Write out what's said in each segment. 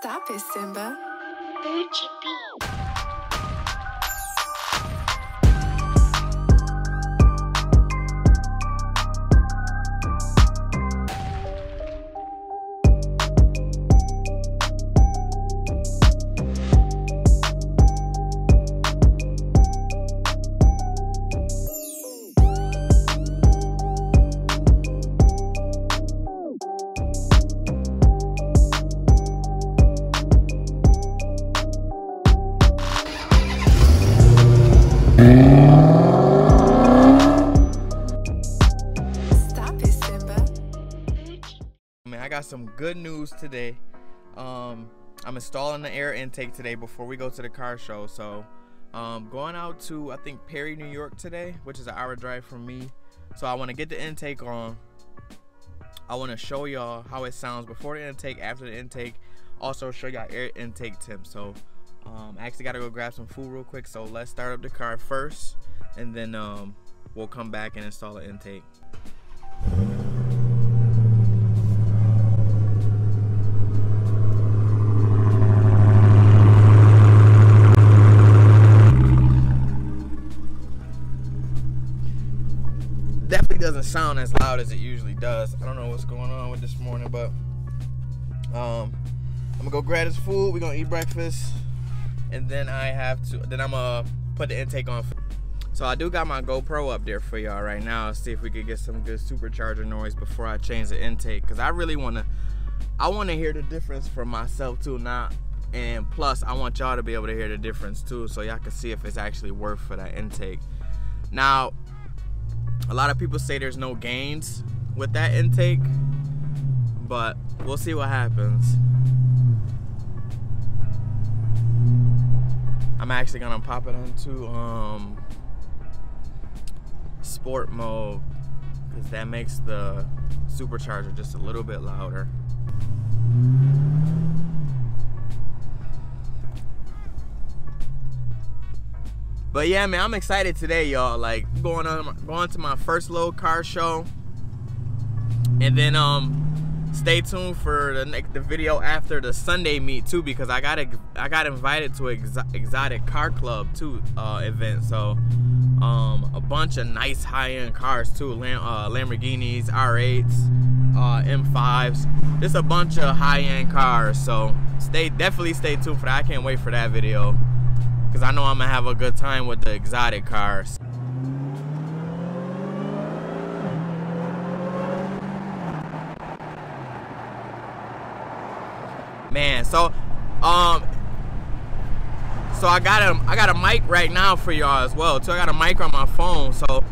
Stop it, Simba. I got some good news today. I'm installing the air intake today before we go to the car show. So going out to, I think, Perry, New York today, which is an hour drive from me. So I want to get the intake on. I want to show y'all how it sounds before the intake, after the intake. Also show y'all air intake temps. So I actually got to go grab some food real quick. So let's start up the car first, and then we'll come back and install the intake. Definitely doesn't sound as loud as it usually does. I don't know what's going on with this morning, but I'm gonna go grab this food. We're gonna eat breakfast, and then I'm gonna put the intake on. So I do got my GoPro up there for y'all right now. See if we could get some good supercharger noise before I change the intake, because I really wanna hear the difference for myself too now, and plus I want y'all to be able to hear the difference too, so y'all can see if it's actually worth for that intake. Now, a lot of people say there's no gains with that intake, but we'll see what happens. I'm actually gonna pop it into sport mode, because that makes the supercharger just a little bit louder. But yeah, man, I'm excited today, y'all. Like, going to my first little car show, and then stay tuned for the video after the Sunday meet too, because I got invited to Exotic Car Club too event. So a bunch of nice high-end cars too, Lamborghinis, R8s, M5s, just a bunch of high-end cars. So definitely stay tuned for that. I can't wait for that video, because I know I'm gonna have a good time with the exotic cars. Man, so I got a mic right now for y'all as well too. I got a mic on my phone, so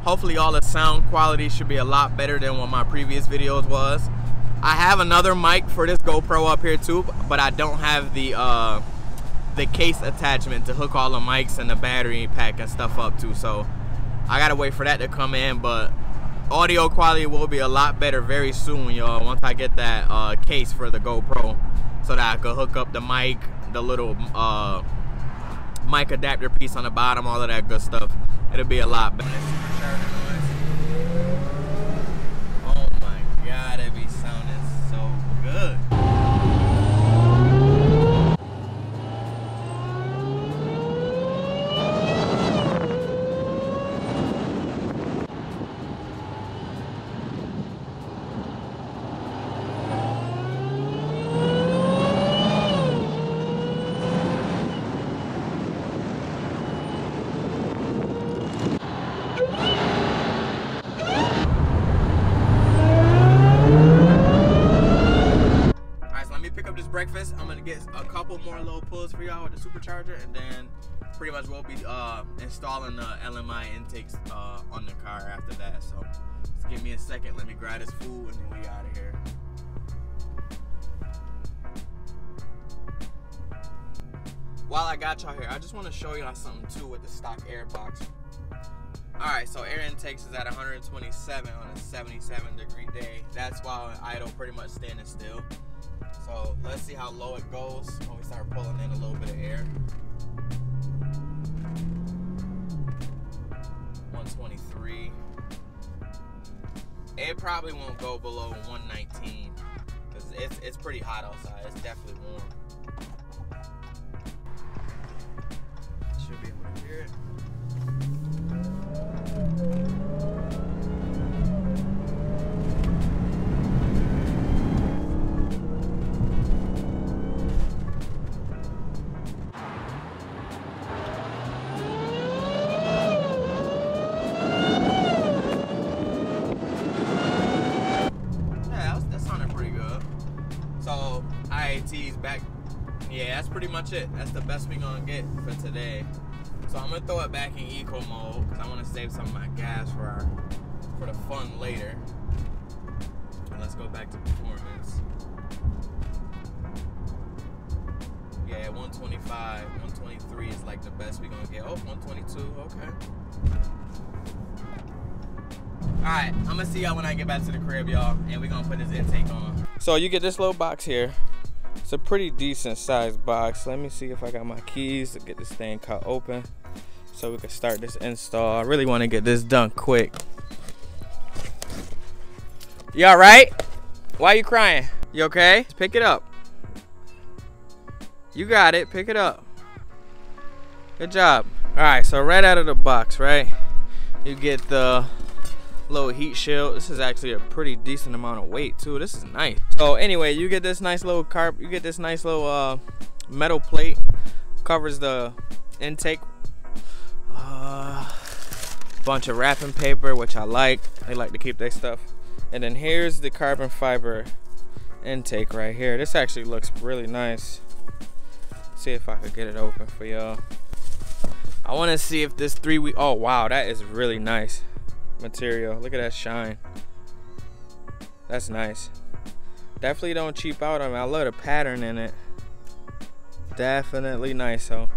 hopefully all the sound quality should be a lot better than what my previous videos was. I have another mic for this GoPro up here too, but I don't have the case attachment to hook all the mics and the battery pack and stuff up to, so I gotta wait for that to come in. But audio quality will be a lot better very soon, y'all, once I get that case for the GoPro, so that I could hook up the mic, the little mic adapter piece on the bottom, all of that good stuff. It'll be a lot better. Oh my god, it be sounding so good. Breakfast. I'm gonna get a couple more little pulls for y'all with the supercharger, and then pretty much we'll be installing the LMI intakes on the car after that. So just give me a second, let me grab this food, and then we out of here. While I got y'all here, I just want to show y'all something too with the stock air box. Alright, so air intakes is at 127 on a 77-degree day. That's while idle, pretty much standing still. So let's see how low it goes when we start pulling in a little bit of air. 123. It probably won't go below 119, because it's pretty hot outside. It's definitely warm. Should be able to hear it. IAT's back. Yeah, that's pretty much it. That's the best we gonna get for today. So I'm gonna throw it back in eco mode because I want to save some of my gas for the fun later. And let's go back to performance. Yeah, 125, 123 is like the best we gonna get. Oh, 122. Okay. Alright, I'm gonna see y'all when I get back to the crib, y'all, and we're gonna put this intake on. So you get this little box here. It's a pretty decent sized box. Let me see if I got my keys to get this thing cut open so we can start this install. I really want to get this done quick. You alright? Why are you crying? You okay? Pick it up. You got it. Pick it up. Good job. Alright, so right out of the box, right? You get the little heat shield. This is actually a pretty decent amount of weight too. This is nice. So anyway, you get this nice little metal plate, covers the intake. Bunch of wrapping paper, which I like. They like to keep their stuff. And then here's the carbon fiber intake right here. This actually looks really nice. See if I could get it open for y'all. I want to see if this 3-week. Oh wow, that is really nice material. Look at that shine. That's nice. Definitely don't cheap out on it. I love the pattern in it. Definitely nice. So,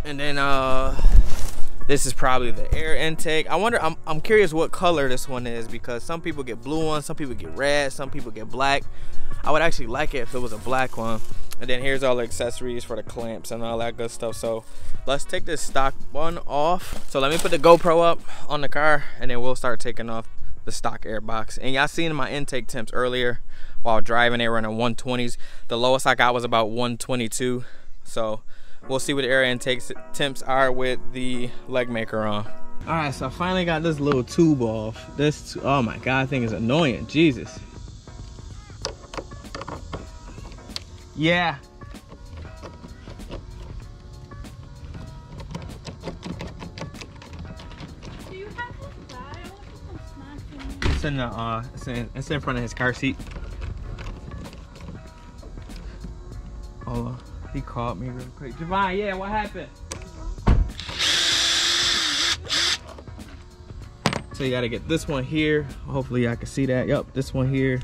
and then this is probably the air intake. I wonder, I'm curious what color this one is, because some people get blue ones, some people get red, some people get black. I would actually like it if it was a black one. And then here's all the accessories for the clamps and all that good stuff. So let's take this stock one off. So let me put the GoPro up on the car, and then we'll start taking off the stock air box. And y'all seen my intake temps earlier while driving. They were in the 120s. The lowest I got was about 122. So we'll see what the air intake temps are with the Legmaker on. All right, so I finally got this little tube off. This, oh my God, thing is annoying. Jesus. Yeah. Do you have a file? It's in the it's in front of his car seat. Oh, he called me real quick. Javon, yeah, what happened? So you gotta get this one here. Hopefully I can see that. Yup, this one here,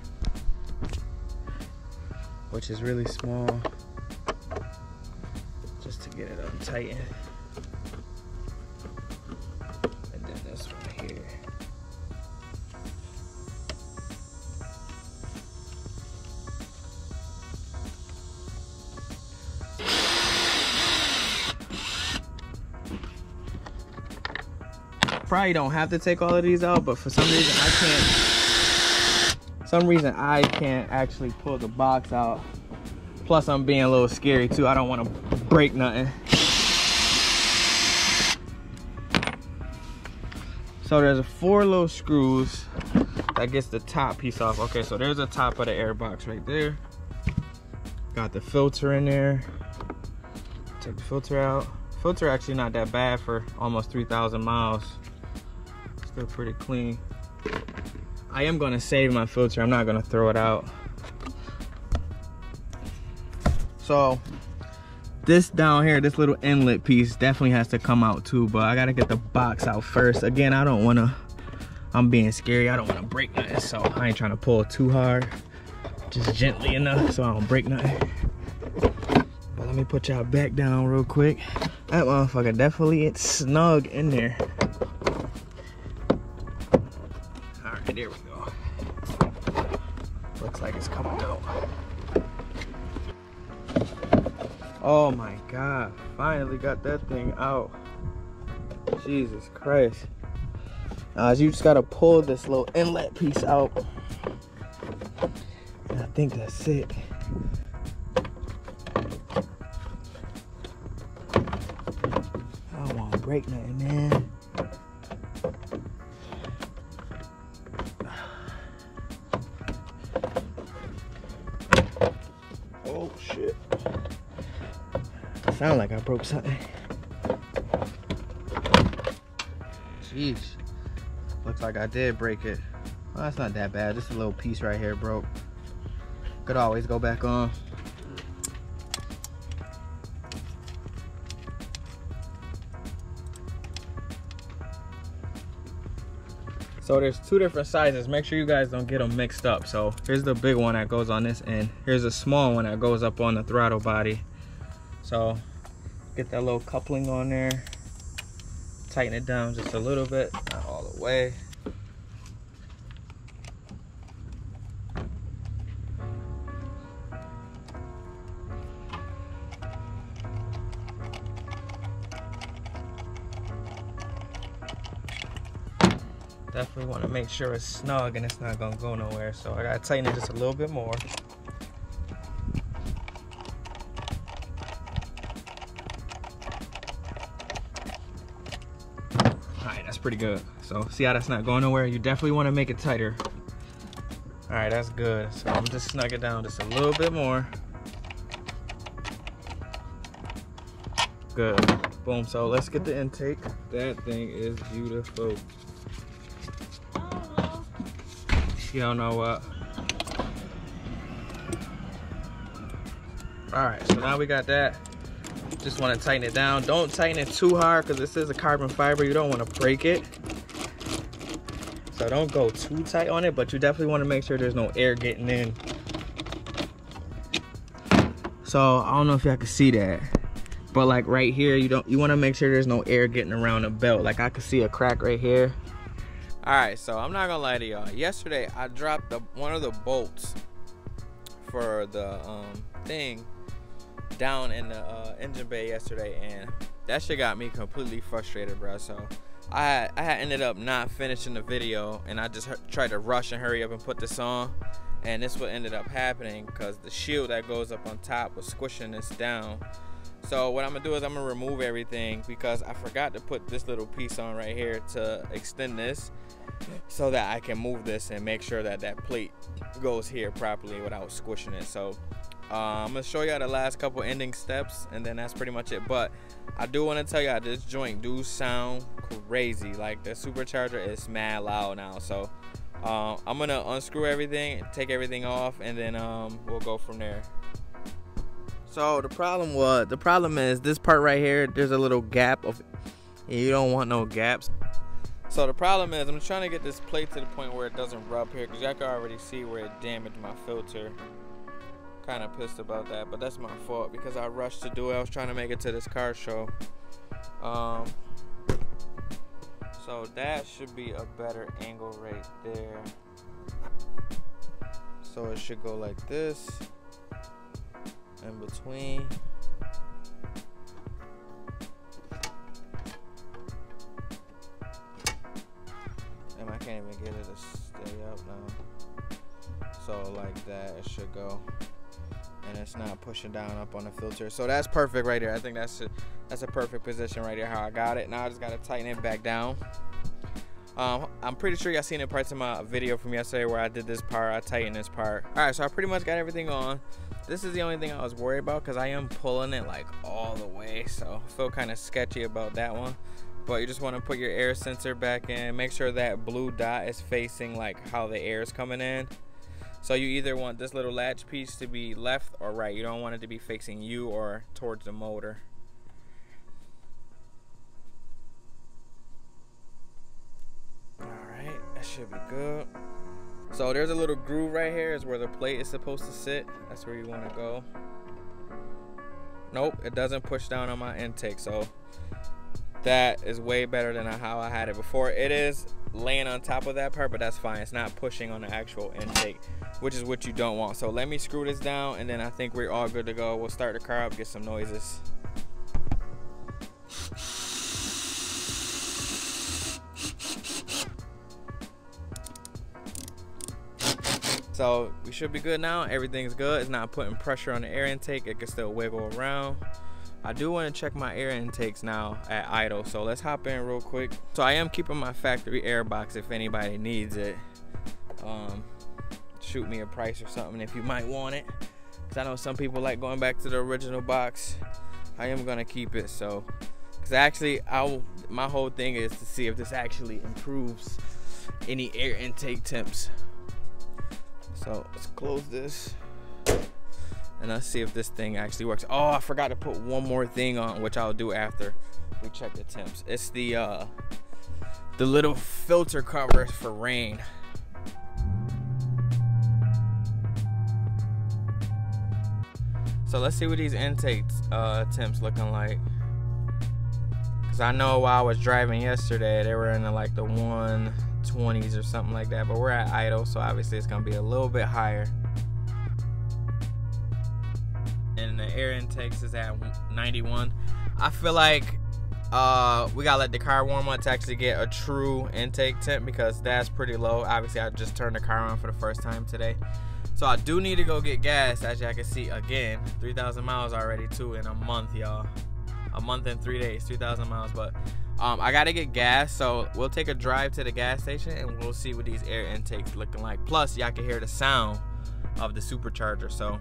which is really small, just to get it untightened. And then this one here. Probably don't have to take all of these out, but for some reason I can't actually pull the box out. Plus I'm being a little scary too. I don't want to break nothing. So there's 4 little screws that gets the top piece off. Okay, so there's the top of the air box right there. Got the filter in there. Take the filter out. Filter actually not that bad for almost 3,000 miles. Still pretty clean. I am gonna save my filter. I'm not gonna throw it out. So this down here, this little inlet piece definitely has to come out too, but I gotta get the box out first. Again, I don't wanna, I'm being scary. I don't wanna break nothing, so I ain't trying to pull too hard. Just gently enough so I don't break nothing. But let me put y'all back down real quick. That motherfucker definitely it's snug in there. Alright, there we go. Looks like it's coming out. Oh my God, finally got that thing out. Jesus Christ. You just gotta pull this little inlet piece out. And I think that's it. I don't want to break nothing, man. Oh shit. Sound like I broke something. Jeez. Looks like I did break it. Well, that's not that bad. Just a little piece right here broke. Could always go back on. So there's two different sizes. Make sure you guys don't get them mixed up. So here's the big one that goes on this end. Here's a small one that goes up on the throttle body. So get that little coupling on there. Tighten it down just a little bit, not all the way. Definitely want to make sure it's snug and it's not gonna go nowhere. So I gotta tighten it just a little bit more. Alright, that's pretty good. So see how that's not going nowhere? You definitely want to make it tighter. Alright, that's good. So I'm just snug it down just a little bit more. Good. Boom. So let's get the intake. That thing is beautiful. You don't know what. Alright, so now we got that. Just want to tighten it down. Don't tighten it too hard because this is a carbon fiber. You don't want to break it. So don't go too tight on it, but you definitely want to make sure there's no air getting in. So I don't know if y'all can see that, but like right here, you want to make sure there's no air getting around the belt. Like I could see a crack right here. Alright, so I'm not gonna lie to y'all. Yesterday I dropped one of the bolts for the thing down in the engine bay yesterday, and that shit got me completely frustrated, bro. So I had ended up not finishing the video, and I just tried to rush and hurry up and put this on, and this what ended up happening because the shield that goes up on top was squishing this down. So what I'm gonna do is I'm gonna remove everything because I forgot to put this little piece on right here to extend this so that I can move this and make sure that that plate goes here properly without squishing it. So I'm gonna show y'all the last couple ending steps, and then that's pretty much it. But I do want to tell y'all this joint do sound crazy. Like the supercharger is mad loud now. So I'm gonna unscrew everything, take everything off, and then we'll go from there. So the problem is this part right here, there's a little gap of, and you don't want no gaps. So the problem is I'm trying to get this plate to the point where it doesn't rub here, because y'all can already see where it damaged my filter. Kind of pissed about that, but that's my fault because I rushed to do it. I was trying to make it to this car show. So that should be a better angle right there. So it should go like this. In between. And I can't even get it to stay up now. So like that it should go, and it's not pushing down up on the filter. So that's perfect right there. I think that's a perfect position right there how I got it. Now I just gotta tighten it back down. I'm pretty sure y'all seen the parts of my video from yesterday where I did this part, I tightened this part. Alright, so I pretty much got everything on. This is the only thing I was worried about because I am pulling it like all the way, so I feel kind of sketchy about that one. But you just want to put your air sensor back in, make sure that blue dot is facing like how the air is coming in. So you either want this little latch piece to be left or right. You don't want it to be facing you or towards the motor. Alright, that should be good. So there's a little groove right here is where the plate is supposed to sit. That's where you want to go. Nope, it doesn't push down on my intake, so that is way better than how I had it before. It is laying on top of that part, but that's fine. It's not pushing on the actual intake, which is what you don't want. So let me screw this down, and then I think we're all good to go. We'll start the car up, get some noises. So we should be good now. Everything's good. It's not putting pressure on the air intake. It can still wiggle around. I do want to check my air intakes now at idle, so let's hop in real quick. So I am keeping my factory air box if anybody needs it. Shoot me a price or something if you might want it, because I know some people like going back to the original box. I am gonna keep it, so because actually my whole thing is to see if this actually improves any air intake temps. So let's close this and let's see if this thing actually works. Oh, I forgot to put one more thing on, which I'll do after we check the temps. It's the little filter covers for rain. So let's see what these intake temps looking like. Cause I know while I was driving yesterday, they were in like the 120s or something like that, but we're at idle, so obviously it's gonna be a little bit higher. And the air intakes is at 91. I feel like we gotta let the car warm up to actually get a true intake temp, because that's pretty low. Obviously I just turned the car on for the first time today, so I do need to go get gas. As y'all can see, again, 3,000 miles already too in a month, y'all. A month and 3 days, 3,000 miles. But I gotta get gas, so we'll take a drive to the gas station and we'll see what these air intakes looking like. Plus y'all can hear the sound of the supercharger. So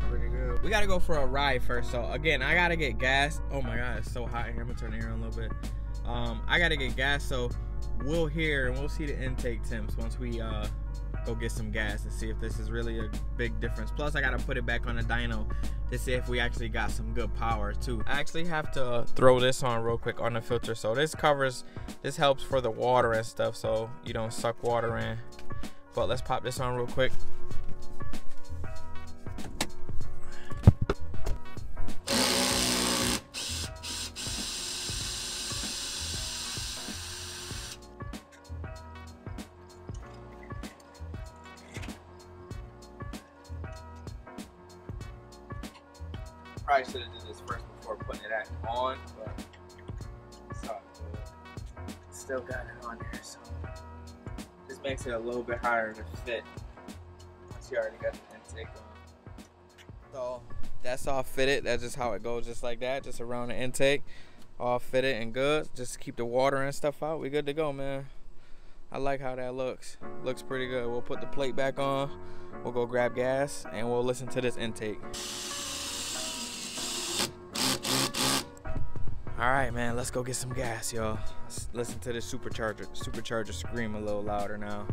pretty good. We gotta go for a ride first. So again, I gotta get gas. Oh my god, it's so hot in here. I'm gonna turn the air on a little bit. I gotta get gas, so we'll hear and we'll see the intake temps once we go get some gas and see if this is really a big difference. Plus I gotta put it back on the dyno to see if we actually got some good power too. I actually have to throw this on real quick on the filter. So this helps for the water and stuff, so you don't suck water in. But let's pop this on real quick. Probably should have did this first before putting it on, but it's all good. Still got it on there, so this makes it a little bit harder to fit once you already got the intake on. So that's all fitted. That's just how it goes, just like that, just around the intake, all fitted and good. Just keep the water and stuff out. We good to go, man. I like how that looks. Looks pretty good. We'll put the plate back on. We'll go grab gas and we'll listen to this intake. All right, man, let's go get some gas, y'all. Let's listen to the supercharger scream a little louder now.